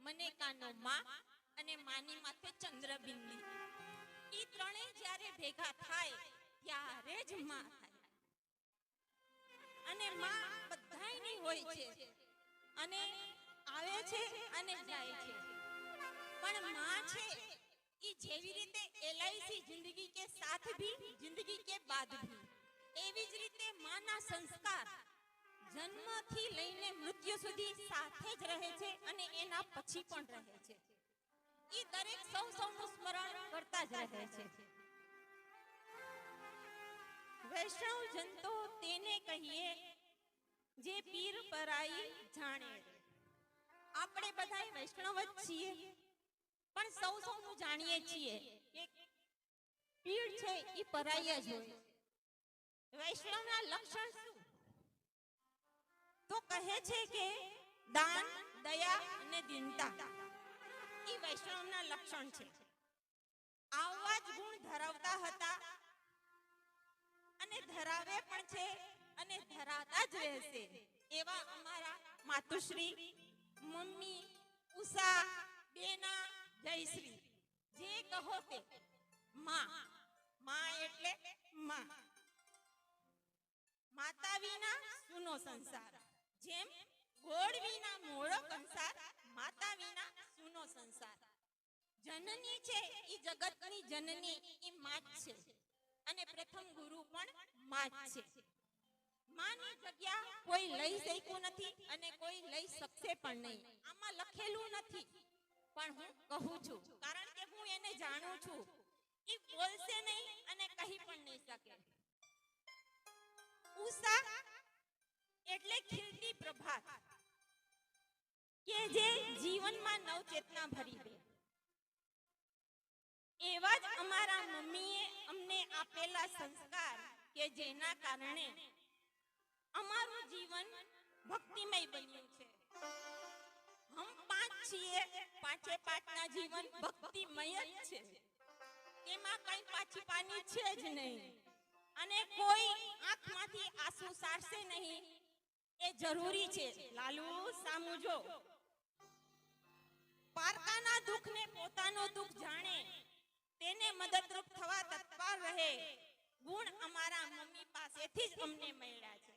મને કાનો માં અને માની માથે ચંદ્રબિંદી. ઈ ત્રણે જ્યારે ભેગા થાય ત્યારે જ માં થાય. અને માં બધાયની હોય છે અને આવે છે અને જાય છે. પણ માં છે ઈ જેવી રીતે LIC જિંદગી કે સાથ ભી જિંદગી કે બાદ ભી, એવી જ રીતે માના સંસ્કાર જન્મથી લઈને મૃત્યુ સુધી સાથે જ રહે છે અને એના પછી પણ રહે છે. ઈ દરેક સૌનું સ્મરણ કરતા જ રહે છે. વૈષ્ણવ જન તો તેને કહીએ જે પીર પરાઈ જાણે. આપણે બધાય વૈષ્ણવ જ છીએ, પણ સૌનું જાણીએ છીએ કે પીર છે ઈ પરાઈ જ હોય. વૈષ્ણવના લક્ષણ શું? તો કહે છે કે દાન, દયા અને દીનતા ઈ વૈષ્ણવના લક્ષણ છે. આવા જ ગુણ ધરાવતા હતા અને ધરાવે પણ છે અને ધરાવતા જ રહેશે એવા અમારા માતુશ્રી, મમ્મી, ઉષા, બેના, જયશ્રી, જે કહો તે માં. માં એટલે માં. માતા વિના સૂનો સંસાર. જેમ ગોળ વિના મોળો કંસાર, માતા વિના સૂનો સંસાર. જનની છે ઈ જગતની જનની ઈ માં જ છે અને પ્રથમ ગુરુ પણ માં જ છે. માની જગ્યા કોઈ લઈ શક્યું નથી અને કોઈ લઈ શકશે પણ નહીં. આમાં લખેલું નથી પણ હું કહું છું કારણ કે હું એને જાણું છું. ઈ બોલશે નહીં અને કહી પણ નહીં શકે. ઉષા એટલે ખીલતી પ્રભાત કે જે જીવનમાં નવચેતના ભરી દે. એવા જ અમારા મમ્મીએ અમને આપેલા સંસ્કાર કે જેના કારણે અમારું જીવન ભક્તિમય બન્યું છે. હમ પાંચ છીએ, પાંચે પાંચના જીવન ભક્તિમય જ છે. એમાં કઈ પાછી પાની છે જ નહીં અને કોઈ આંખમાંથી આંસુ સારશે નહીં એ જરૂરી છે. લાલુ સામું જો. પારકાના દુઃખને પોતાનો દુઃખ જાણે, તેને મદદરૂપ થવા તત્પર રહે ગુણ અમારા મમ્મી પાસેથી જ અમને મળ્યા છે.